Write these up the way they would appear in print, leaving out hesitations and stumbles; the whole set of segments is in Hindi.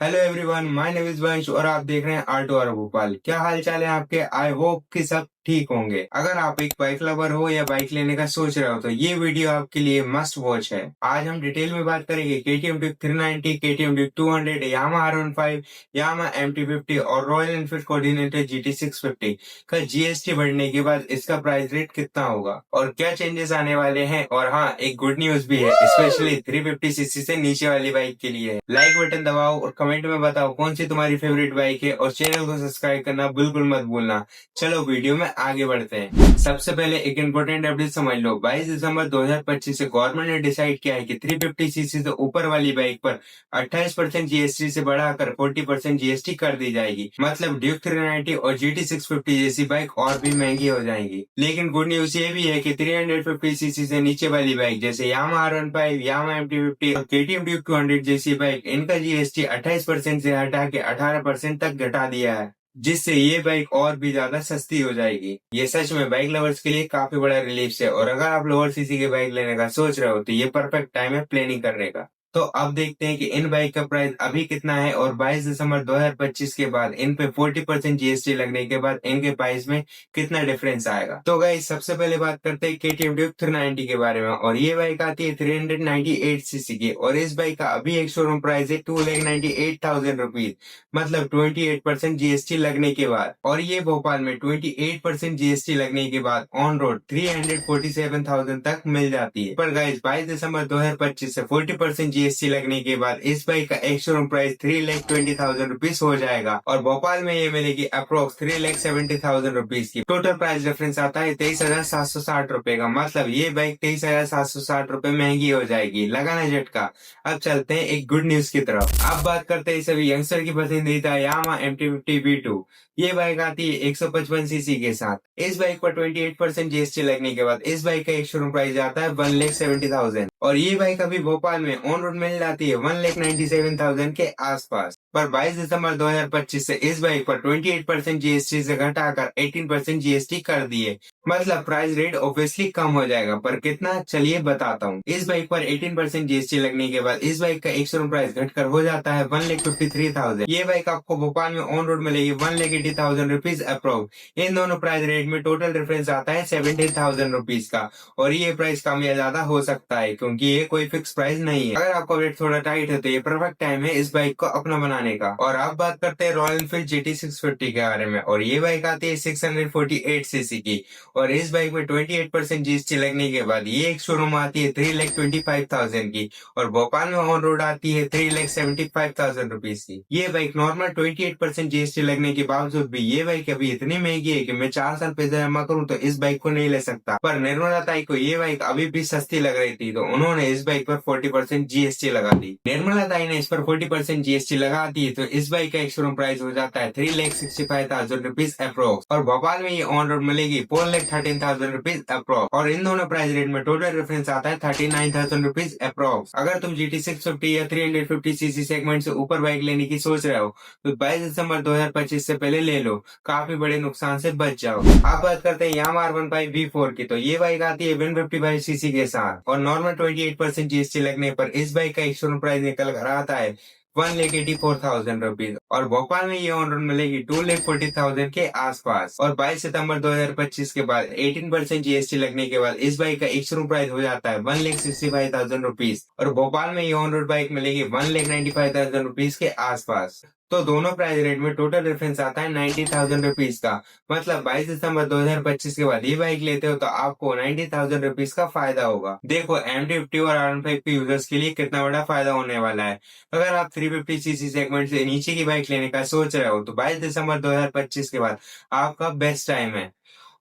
Hello everyone, my name is वंश और आप देख रहे हैं आर टू आर भोपाल। क्या हाल चाल है आपके? आई होप कि सब ठीक होंगे। अगर आप एक बाइक लवर हो या बाइक लेने का सोच रहे हो तो ये वीडियो आपके लिए मस्ट वॉच है। आज हम डिटेल में बात करेंगे KTM Duke 390, KTM Duke 200, Yamaha R15, Yamaha MT50 और रॉयल एनफील्ड कोऑर्डिनेटर GT 650 का जीएसटी बढ़ने के बाद इसका प्राइस रेट कितना होगा और क्या चेंजेस आने वाले हैं। और हाँ, एक गुड न्यूज भी है, स्पेशली 350cc से नीचे वाली बाइक के लिए। लाइक बटन दबाओ और कमेंट में बताओ कौन सी तुम्हारी फेवरेट बाइक है और चैनल को सब्सक्राइब करना बिल्कुल मत भूलना। चलो वीडियो में आगे बढ़ते हैं। सबसे पहले एक इम्पोर्टेंट अपडेट समझ लो। 22 दिसंबर 2025 से गवर्नमेंट ने डिसाइड किया है कि 350cc से ऊपर वाली बाइक पर 28% जीएसटी से बढ़ाकर 40% जीएसटी कर दी जाएगी। मतलब ड्यूक 390 और GT 650 जैसी बाइक और भी महंगी हो जाएंगी। लेकिन गुड न्यूज ये भी है कि 350cc से नीचे वाली बाइक जैसे यामाहा R15, यामाहा MT50 और केटीएम ड्यूक 200 जैसी बाइक, इनका जीएसटी 28% से हटा के 18% तक घटा दिया है, जिससे ये बाइक और भी ज्यादा सस्ती हो जाएगी। ये सच में बाइक लवर्स के लिए काफी बड़ा रिलीफ है और अगर आप लोअर सीसी की बाइक लेने का सोच रहे हो तो ये परफेक्ट टाइम है प्लानिंग करने का। तो अब देखते हैं कि इन बाइक का प्राइस अभी कितना है और 22 दिसंबर 2025 के बाद इन पे 40% जीएसटी लगने के बाद इनके प्राइस में कितना डिफरेंस आएगा। तो गाइस, सबसे पहले बात करते हैं केटीएम ड्यूक 390 के बारे में। और ये बाइक आती है 398cc की और इस बाइक का अभी एक शोरूम प्राइस है 2,98,000 रुपीज, मतलब 28% जीएसटी लगने के बाद। और ये भोपाल में 28% जीएसटी लगने के बाद ऑन रोड 347,000 तक मिल जाती है। पर गाइस, 22 दिसंबर 2025 से 40% जीएसटी लगने के बाद इस बाइक का एक शोरूम प्राइस 3,20,000 रुपीज हो जाएगा और भोपाल में ये मिलेगी अप्रोक्स 3,70,000 रुपीज की। टोटल प्राइस डिफरेंस आता है 23,760 रुपए का। मतलब ये बाइक 23,760 रुपए महंगी हो जाएगी। लगाना झटका। अब चलते हैं एक गुड न्यूज की तरफ। अब बात करते हैं सभी यंगस्टर की पसंदीदा यामाहा MT50 V2। ये बाइक आती है 155cc के साथ। इस बाइक पर 28% जीएसटी लगने के बाद इस बाइक का एक शोरूम प्राइस आता है 1,70,000 और ये बाइक अभी भोपाल में ऑन रोड मिल जाती है 1,97,000 के आसपास। पर 22 दिसंबर 2025 से इस बाइक पर 28% जीएसटी से घटाकर 18% जीएसटी कर दिए। मतलब प्राइस रेट ऑब्वियसली कम हो जाएगा, पर कितना, चलिए बताता हूँ। इस बाइक पर 18% जीएसटी लगने के बाद इस बाइक का एक शोरूम प्राइस घटकर हो जाता है 1,53,000। ये बाइक आपको भोपाल में ऑन रोड मिलेगी 1,80,000 रुपीज अप्रोक्स। इन दोनों प्राइस रेट में टोटल डिफरेंस आता है 17,000 रुपीज का और ये प्राइस कम या ज्यादा हो सकता है क्योंकि ये कोई फिक्स प्राइस नहीं है। अगर आपका वेट थोड़ा टाइट है तो ये परफेक्ट टाइम है इस बाइक को अपना बनाने का। और आप बात करते हैं रॉयल एनफील्ड GT 650 के बारे में। और ये बाइक आती है 648cc की और इस बाइक में 28% जीएसटी लगने के बाद ये एक शोरूम आती है 3,25,000 की और भोपाल में ऑन रोड आती है 3,75,000 रुपीज की। ये बाइक नॉर्मल 28% जीएसटी लगने के बावजूद भी ये बाइक अभी इतनी महंगी है कि मैं 4 साल पैसा जमा करूं तो इस बाइक को नहीं ले सकता। पर निर्मला ताई को ये बाइक अभी भी सस्ती लग रही थी तो उन्होंने इस बाइक पर 40% जीएसटी लगा दी। निर्मला ताई ने इस पर 40% जीएसटी लगा दी तो इस बाइक का एक शोरूम प्राइस हो जाता है 3,65,000 रुपीज अप्रोक्स और भोपाल में ये ऑन रोड मिलेगी 4,13,000 रुपीज अप्रोक्स। और इन दोनों प्राइस रेट में टोटल डिफरेंस आता है 39,000 रुपीज अप्रोक्स। अगर तुम GT 650 या 350cc सेगमेंट से ऊपर बाइक लेने की सोच रहे हो तो 22 दिसंबर 2025 से पहले ले लो, काफी बड़े नुकसान से बच जाओ। आप बात करते हैं यामाहा R15 V4 की। तो ये बाइक आती है 155cc के साथ और नॉर्मल 28% जीएसटी लगने पर इस बाइक का एक शोरूम प्राइस निकल कर आता है 1,84,000 रुपीज और भोपाल में ये ऑन रोड मिलेगी 2,40,000 के आसपास। और 22 सितंबर 2025 के बाद 18% जीएसटी लगने के बाद इस बाइक का एक शोरूम प्राइस हो जाता है 1,65,000 रुपीज और भोपाल में ये ऑन रोड बाइक मिलेगी 1,95,000 रुपीज के आसपास। तो दोनों प्राइस रेट में टोटल डिफरेंस आता है 90,000 रुपीज का। मतलब 22 दिसंबर 2025 के बाद ये बाइक लेते हो तो आपको 90,000 रुपीज का फायदा होगा। देखो, MT50 और R15 के यूजर्स के लिए कितना बड़ा फायदा होने वाला है। अगर आप 350cc सेगमेंट से नीचे की बाइक लेने का सोच रहे हो तो 22 दिसंबर 2025 के बाद आपका बेस्ट टाइम है।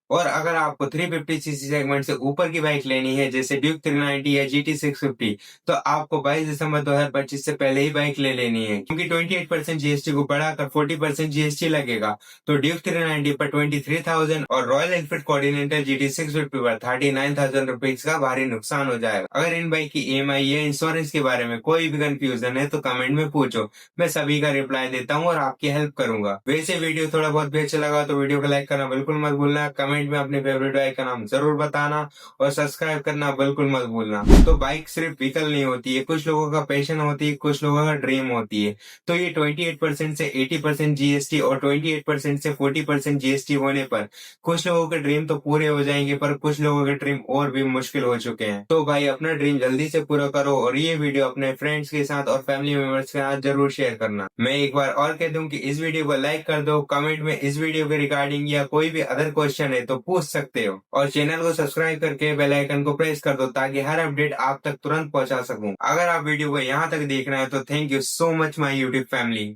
और अगर आपको 350cc सेगमेंट से ऊपर की बाइक लेनी है जैसे ड्यूक 390 या GT 650 तो आपको 22 दिसंबर 2025 से पहले ही बाइक ले लेनी है क्योंकि 28% जीएसटी को बढ़ाकर 40% जीएसटी लगेगा। तो ड्यूक 390 पर 23,000 और रॉयल एनफील्ड कोऑर्डिनेटर GT 650 पर 39,000 रुपीज का भारी नुकसान हो जाएगा। अगर इन बाइक की EMI या इंश्योरेंस के बारे में कोई भी कंफ्यूजन है तो कमेंट में पूछो, मैं सभी का रिप्लाई देता हूँ और आपकी हेल्प करूंगा। वैसे वीडियो थोड़ा बहुत भी अच्छा लगा तो वीडियो को लाइक करना बिल्कुल मत भूलना। कमेंट कमेंट में अपने फेवरेट बाइक का नाम जरूर बताना और सब्सक्राइब करना बिल्कुल मत भूलना। तो बाइक सिर्फ व्हीकल नहीं होती है, कुछ लोगों का पैशन होती है, कुछ लोगों का ड्रीम होती है। तो ये 28% से 80% जीएसटी और 28% से 40% जीएसटी होने पर कुछ लोगों के ड्रीम तो पूरे हो जाएंगे, पर कुछ लोगों के ड्रीम और भी मुश्किल हो चुके हैं। तो भाई अपना ड्रीम जल्दी से पूरा करो और ये वीडियो अपने फ्रेंड्स के साथ और फैमिली मेंबर्स के साथ जरूर शेयर करना। मैं एक बार और कह दूं कि इस वीडियो को लाइक कर दो, कमेंट में इस वीडियो के रिगार्डिंग या कोई भी अदर क्वेश्चन है तो पूछ सकते हो, और चैनल को सब्सक्राइब करके बेल आइकन को प्रेस कर दो ताकि हर अपडेट आप तक तुरंत पहुंचा सकूं। अगर आप वीडियो को यहाँ तक देख रहे हैं तो thank you so much my YouTube family.